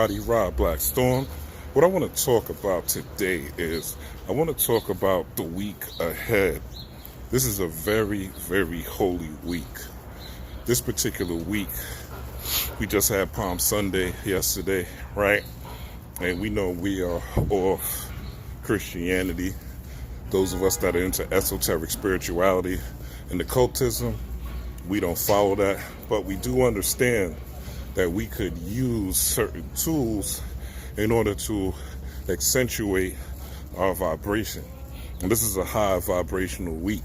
everybody, Rob Blackstorm. What I want to talk about today is I want to talk about the week ahead. This is a very, very holy week. This particular week, we just had Palm Sunday yesterday, right? And we know we are off Christianity. Those of us that are into esoteric spirituality and occultism, we don't follow that, but we do understand that we could use certain tools in order to accentuate our vibration. And this is a high vibrational week.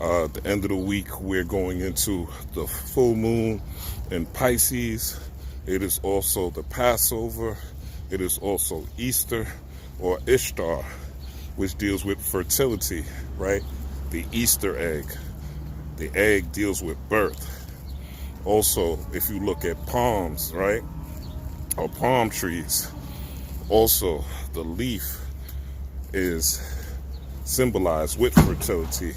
At the end of the week, we're going into the full moon in Pisces. It is also the Passover. It is also Easter or Ishtar, which deals with fertility, right? The Easter egg. The egg deals with birth. Also, if you look at palms, right, or palm trees, also the leaf is symbolized with fertility,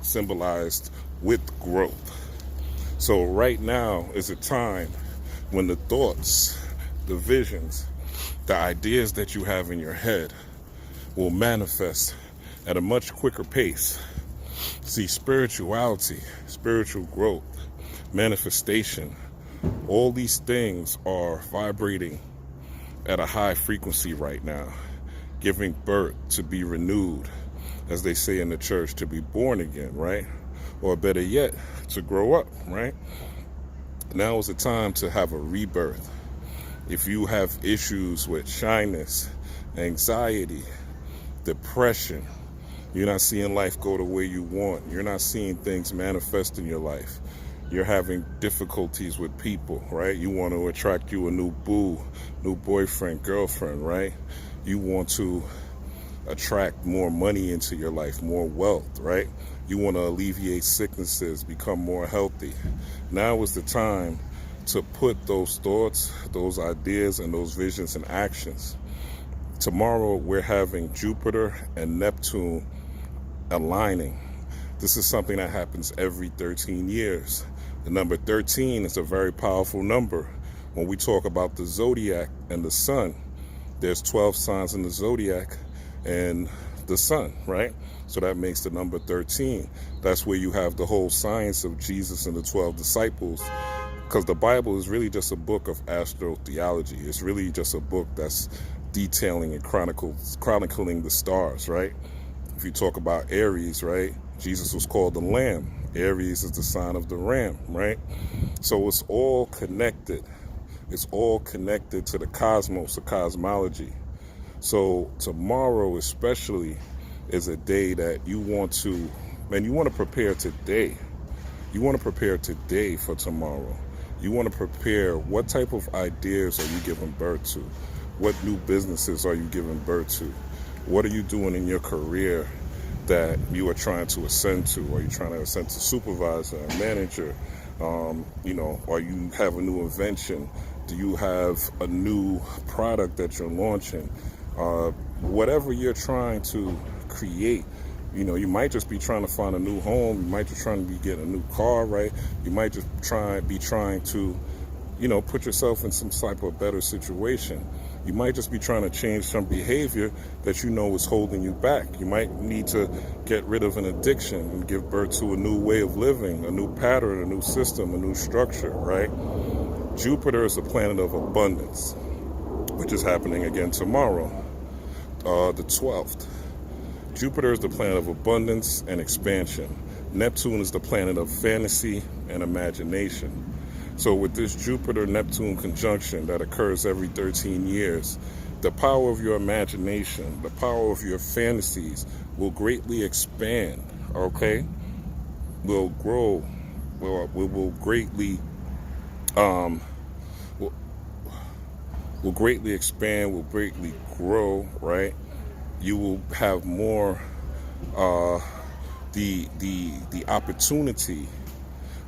symbolized with growth. So right now is a time when the thoughts, the visions, the ideas that you have in your head will manifest at a much quicker pace. See, spirituality, spiritual growth, manifestation, all these things are vibrating at a high frequency right now, giving birth to be renewed, as they say in the church, to be born again, right? Or better yet, to grow up, right? Now is the time to have a rebirth. If you have issues with shyness, anxiety, depression, you're not seeing life go the way you want, you're not seeing things manifest in your life, you're having difficulties with people, right? You want to attract you a new boo, new boyfriend, girlfriend, right? You want to attract more money into your life, more wealth, right? You want to alleviate sicknesses, become more healthy. Now is the time to put those thoughts, those ideas, and those visions in actions. Tomorrow we're having Jupiter and Neptune aligning. This is something that happens every 13 years. The number 13 is a very powerful number. When we talk about the zodiac and the sun, there's 12 signs in the zodiac and the sun, right? So that makes the number 13. That's where you have the whole science of Jesus and the 12 disciples, because the Bible is really just a book of astrotheology. It's really just a book that's detailing and chronicling the stars, right? If you talk about Aries, right? Jesus was called the Lamb. Aries is the sign of the ram, right? So it's all connected. It's all connected to the cosmos, the cosmology. So tomorrow especially is a day that you want to prepare today. You want to prepare today for tomorrow. You want to prepare what type of ideas are you giving birth to? What new businesses are you giving birth to? What are you doing in your career that you are trying to ascend to? Are you trying to ascend to supervisor, manager? Or you have a new invention? Do you have a new product that you're launching? Whatever you're trying to create, you might just be trying to find a new home. You might just trying to be getting a new car, right? You might just be trying to, put yourself in some type of better situation. You might just be trying to change some behavior that is holding you back. You might need to get rid of an addiction and give birth to a new way of living, a new pattern, a new system, a new structure, right? Jupiter is a planet of abundance, which is happening again tomorrow, the 12th. Jupiter is the planet of abundance and expansion. Neptune is the planet of fantasy and imagination. So with this Jupiter-Neptune conjunction that occurs every 13 years, the power of your imagination, the power of your fantasies will greatly expand, okay? Will grow, will greatly expand, will greatly grow, right? You will have more the opportunity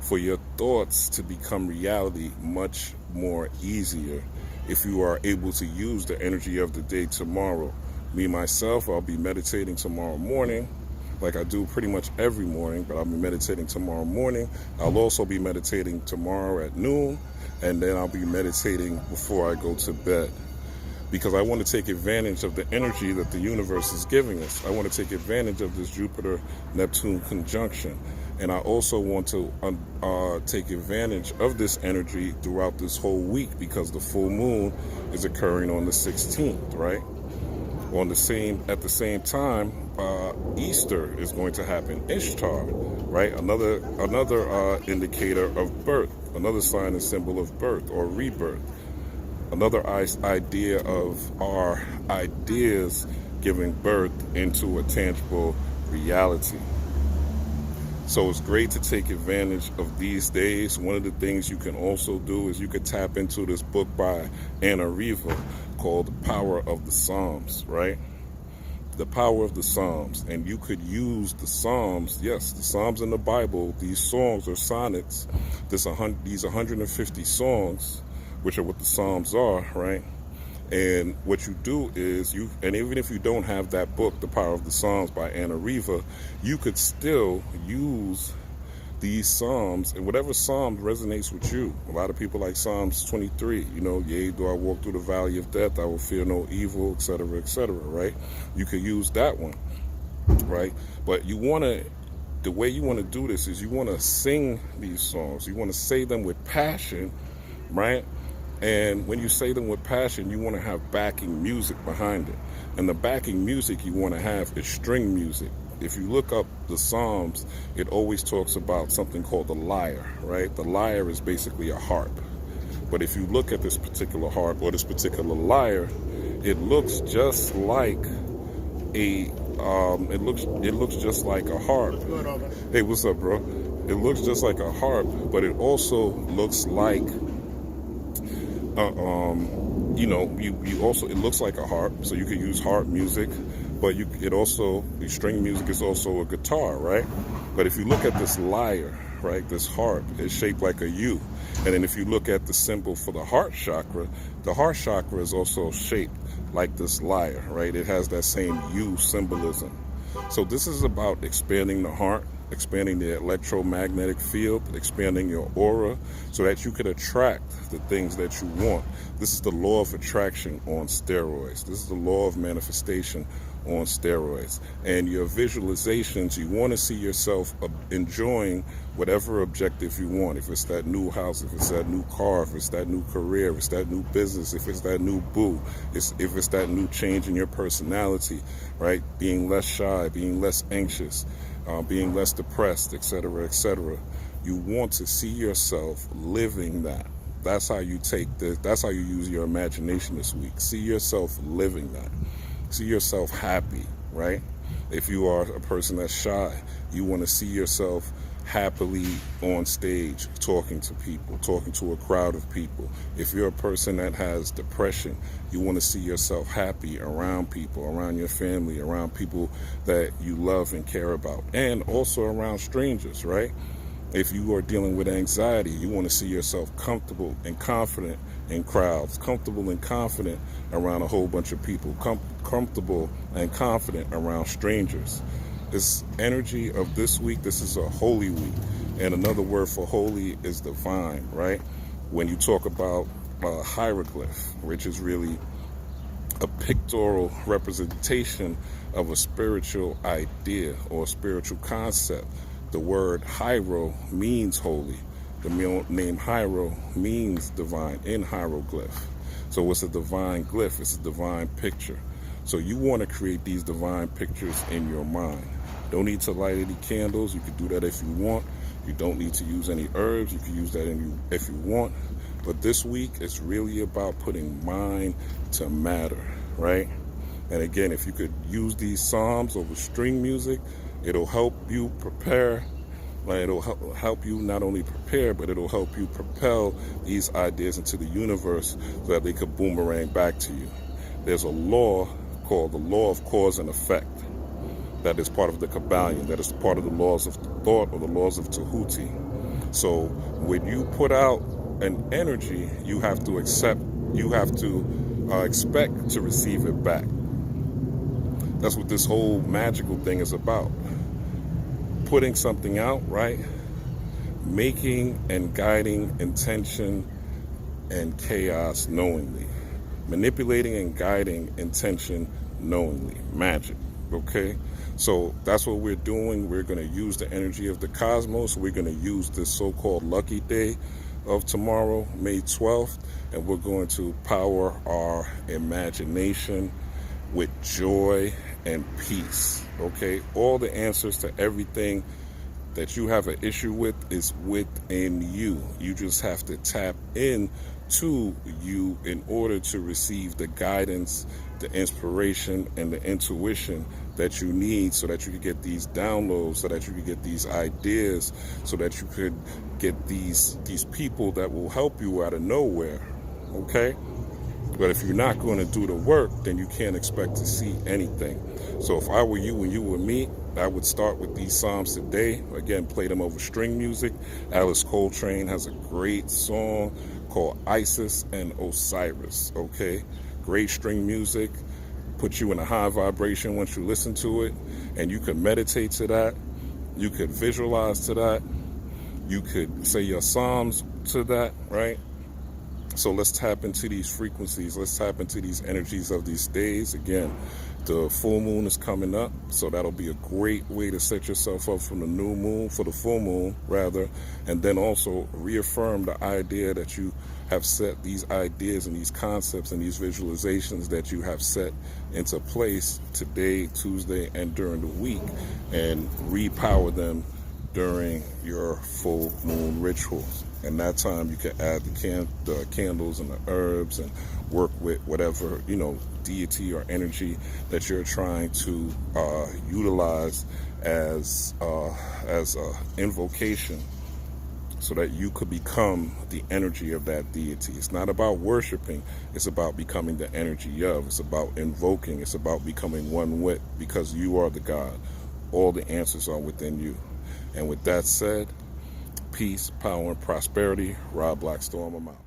for your thoughts to become reality much more easier if you are able to use the energy of the day tomorrow. Me, myself, I'll be meditating tomorrow morning like I do pretty much every morning, but I'll be meditating tomorrow morning. I'll also be meditating tomorrow at noon, and then I'll be meditating before I go to bed, because I want to take advantage of the energy that the universe is giving us. I want to take advantage of this Jupiter-Neptune conjunction. And I also want to take advantage of this energy throughout this whole week, because the full moon is occurring on the 16th, right? At the same time, Easter is going to happen. Ishtar, right? Another indicator of birth, another sign and symbol of birth or rebirth. Another idea of our ideas giving birth into a tangible reality. So it's great to take advantage of these days. One of the things you can also do is you could tap into this book by Anna Riva called The Power of the Psalms, right? The Power of the Psalms. And you could use the Psalms, yes, the Psalms in the Bible, these songs or sonnets, these 150 songs, which are what the Psalms are, right? And what you do is and even if you don't have that book, The Power of the Psalms by Anna Riva, you could still use these Psalms, and whatever Psalm resonates with you. A lot of people like Psalms 23, yea, though I walk through the valley of death, I will fear no evil, etc., right? You could use that one, right? But the way you want to do this is you want to sing these songs. You want to say them with passion, right? And when you say them with passion, you want to have backing music behind it. And the backing music you want to have is string music. If you look up the Psalms, it always talks about something called the lyre, right? The lyre is basically a harp. But if you look at this particular harp or this particular lyre, it looks just like it looks just like a harp. Hey, what's up, bro? It looks just like a harp, but it also looks like it looks like a harp, so you could use harp music, but string music is also a guitar, right? But if you look at this lyre, right, this harp is shaped like a U. And then if you look at the symbol for the heart chakra is also shaped like this lyre, right? It has that same U symbolism. So this is about expanding the heart, expanding the electromagnetic field, expanding your aura so that you can attract the things that you want. This is the law of attraction on steroids. This is the law of manifestation on steroids. And your visualizations, you want to see yourself enjoying whatever objective you want. If it's that new house, if it's that new car, if it's that new career, if it's that new business, if it's that new boo, if it's that new change in your personality, right? Being less shy, being less anxious, being less depressed, etc., etc. You want to see yourself living that. That's how you that's how you use your imagination this week. See yourself living that. See yourself happy, right? If you are a person that's shy, you want to see yourself happily on stage, talking to people, talking to a crowd of people. If you're a person that has depression, you want to see yourself happy around people, around your family, around people that you love and care about, and also around strangers, right? If you are dealing with anxiety, you want to see yourself comfortable and confident in crowds, comfortable and confident around a whole bunch of people, comfortable and confident around strangers. This energy of this week, this is a holy week. And another word for holy is divine, right? When you talk about hieroglyph, which is really a pictorial representation of a spiritual idea or a spiritual concept, the word hiero means holy. The name hiero means divine in hieroglyph. So it's a divine glyph, it's a divine picture. So you want to create these divine pictures in your mind. Don't need to light any candles. You can do that if you want. You don't need to use any herbs. You can use that if you want. But this week, it's really about putting mind to matter, right? And again, if you could use these psalms over string music, it'll help you prepare. It'll help you not only prepare, but it'll help you propel these ideas into the universe so that they could boomerang back to you. There's a law called the law of cause and effect. That is part of the Kabbalion. That is part of the laws of thought or the laws of Tahuti. So when you put out an energy, you have to expect to receive it back. That's what this whole magical thing is about. putting something out, right? Making and guiding intention and chaos knowingly. Manipulating and guiding intention knowingly. Magic. Okay? So that's what we're doing. We're going to use the energy of the cosmos. We're going to use this so-called lucky day of tomorrow, May 12th, and we're going to power our imagination with joy and peace. Okay? All the answers to everything that you have an issue with is within you. You just have to tap in to you in order to receive the guidance, the inspiration, and the intuition that you need, so that you could get these downloads, so that you could get these ideas, so that you could get these people that will help you out of nowhere. Okay? But if you're not going to do the work, then you can't expect to see anything. So if I were you and you were me, I would start with these Psalms today. Again, play them over string music. Alice Coltrane has a great song called Isis and Osiris. Okay? Great string music. Put you in a high vibration once you listen to it. And you could meditate to that. You could visualize to that. You could say your Psalms to that, right? So let's tap into these frequencies. Let's tap into these energies of these days. Again, the full moon is coming up, so that'll be a great way to set yourself up for the new moon, for the full moon, rather. And then also reaffirm the idea that you have set these ideas and these concepts and these visualizations that you have set into place today, Tuesday, and during the week, and repower them during your full moon rituals. And that time you can add the candles and the herbs and work with whatever, deity or energy that you're trying to utilize as a invocation, so that you could become the energy of that deity. It's not about worshiping, it's about becoming the energy of. It's about invoking, it's about becoming one with, because you are the God. All the answers are within you. And with that said, peace, power, and prosperity. Rob Blackstorm, I'm out.